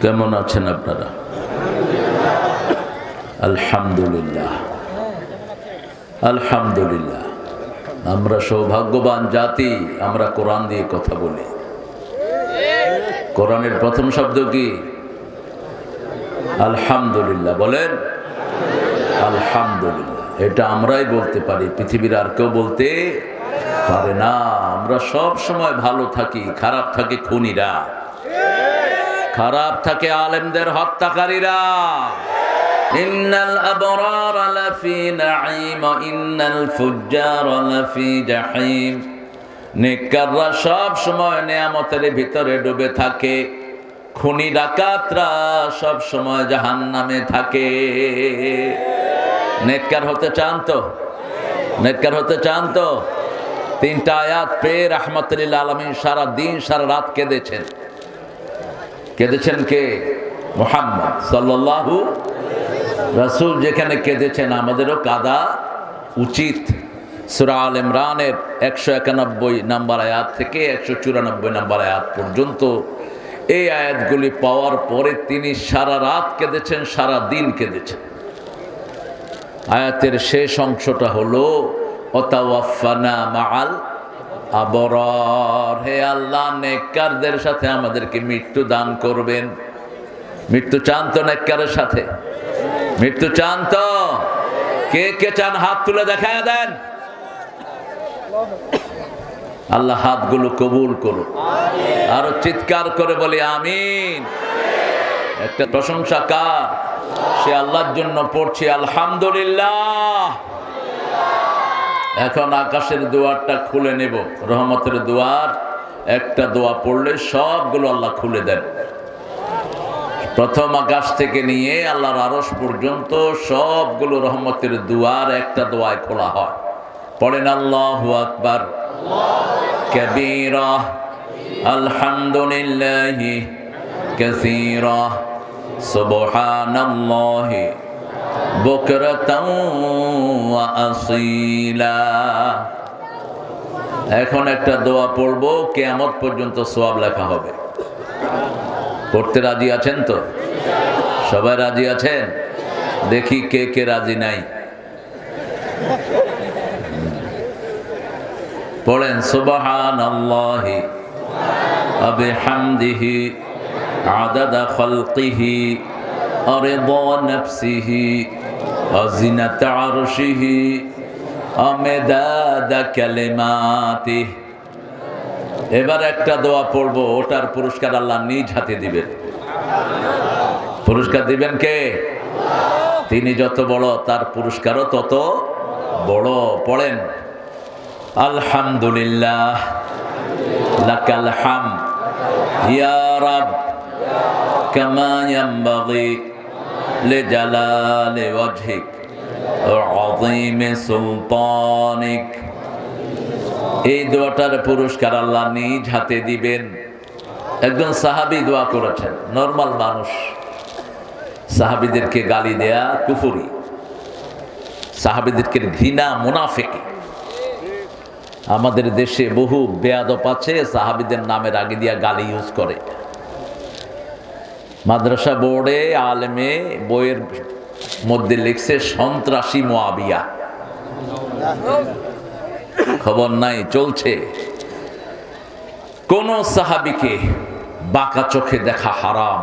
কেমন আছেন আপনারা? আলহামদুলিল্লাহ, আলহামদুলিল্লাহ। আমরা সৌভাগ্যবান জাতি, আমরা কোরআন দিয়ে কথা বলি। কোরআনের প্রথম শব্দ কি? আলহামদুলিল্লাহ। বলেন আলহামদুলিল্লাহ। এটা আমরাই বলতে পারি, পৃথিবীর আর কেউ বলতে পারে না। আমরা সব সময় ভালো থাকি, খারাপ থাকে খুনিরা, খারাপ থাকে আলেমদের হত্যাকারীরা। ইন্নাল আবরার লাফি নাঈম ওয়া ইন্নাল ফুজ্জার লাফি জাহিম। নেককাররা সব সময় নিয়ামতের ভিতরে ডুবে থাকে, খুনি ডাকাতরা সব সময় জাহান্নামে থাকে। নেককার হতে চান তো? নেককার হতে চান তো? তিনটা আয়াত পেয়ে রাহমাতুল লিল আলামিন সারা দিন সারা রাত কেঁদেছেন। কেঁদেছেন কে? মুহাম্মদ সাল্লাল্লাহু। রাসূল যেখানে কেঁদেছেন আমাদেরও কাঁদা উচিত। সূরা আল ইমরানের 191 নম্বর আয়াত থেকে 194 নম্বর আয়াত পর্যন্ত এই আয়াতগুলি পাওয়ার পরে তিনি সারা রাত কেঁদেছেন, সারা দিন কেঁদেছেন। আয়াতের শেষ অংশটা হলো ওয়াতাওয়াফানা মাআল আবরার। হে আল্লাহ, নেককারদের সাথে আমাদেরকে মৃত্যু দান করবেন। মৃত্যু চান তো নেককারের সাথে? মৃত্যু চান তো? কে কে চান হাত তুলে দেখায় দেন। আল্লাহ হাতগুলো কবুল করুন। আরো চিৎকার করে বলি আমিন। একটা প্রশংসা কার? সে আল্লাহর জন্য পড়ছি আলহামদুলিল্লাহ। এখন আকাশের দুয়ারটা খুলে নেব, রহমতের দুয়ার। একটা দোয়া পড়লে সবগুলো আল্লাহ খুলে দেন। প্রথম আকাশ থেকে নিয়ে আল্লাহর আরশ পর্যন্ত সবগুলো রহমতের দুয়ার একটা দোয়ায় খোলা হয়। পড়েন আল্লাহু আকবার কাবীরা, আলহামদুলিল্লাহি কাসীরা, সুবহানাল্লাহি বুকরাতাও ওয়া আসীলা। এখন একটা দোয়া পড়বো, কিয়ামত পর্যন্ত সওয়াব লেখা হবে। পড়তে রাজি আছেন তো? সবাই রাজি আছেন? দেখি কে কে রাজি নাই। পড়েন সুবহানাল্লাহি ওয়া বিহামদিহি আদাদা খালকিহি ওয়া রিদা নাফসিহি ওয়া জিনাতা আরশিহি ওয়া মিদাদা কালিমাতিহি। এবার একটা দোয়া পড়বো, ওটার পুরস্কার আল্লাহ নিজ হাতে দিবেন। পুরস্কার দিবেন কে? তিনি যত বড়, তার পুরস্কারও তত বড়। পড়েন আলহামদুলিল্লাহ লাকাল হামদ ইয়া রাব কামা ইয়ানবাগি লিজালালি ওয়াজহিক ওয়া আযীমি সুলতানিক। এই দোয়াটার পুরস্কার আল্লাহ নিজ হাতে দিবেন। একজন সাহাবী দোয়া করেছেন, নরমাল মানুষ। সাহাবীদেরকে গালি দেয়া কুফরি, সাহাবীদেরকে ঘৃণা মুনাফিকি। আমাদের দেশে বহু বেয়াদব আছে, সাহাবীদের নামের আগে দিয়া গালি ইউজ করে। মাদ্রাসা বোর্ডে আলেমে বইয়ের মধ্যে লিখছে সন্ত্রাসী মুআবিয়া। খবর নাই, চলছে। কোন সাহাবীকে বাঁকা চোখে দেখা হারাম।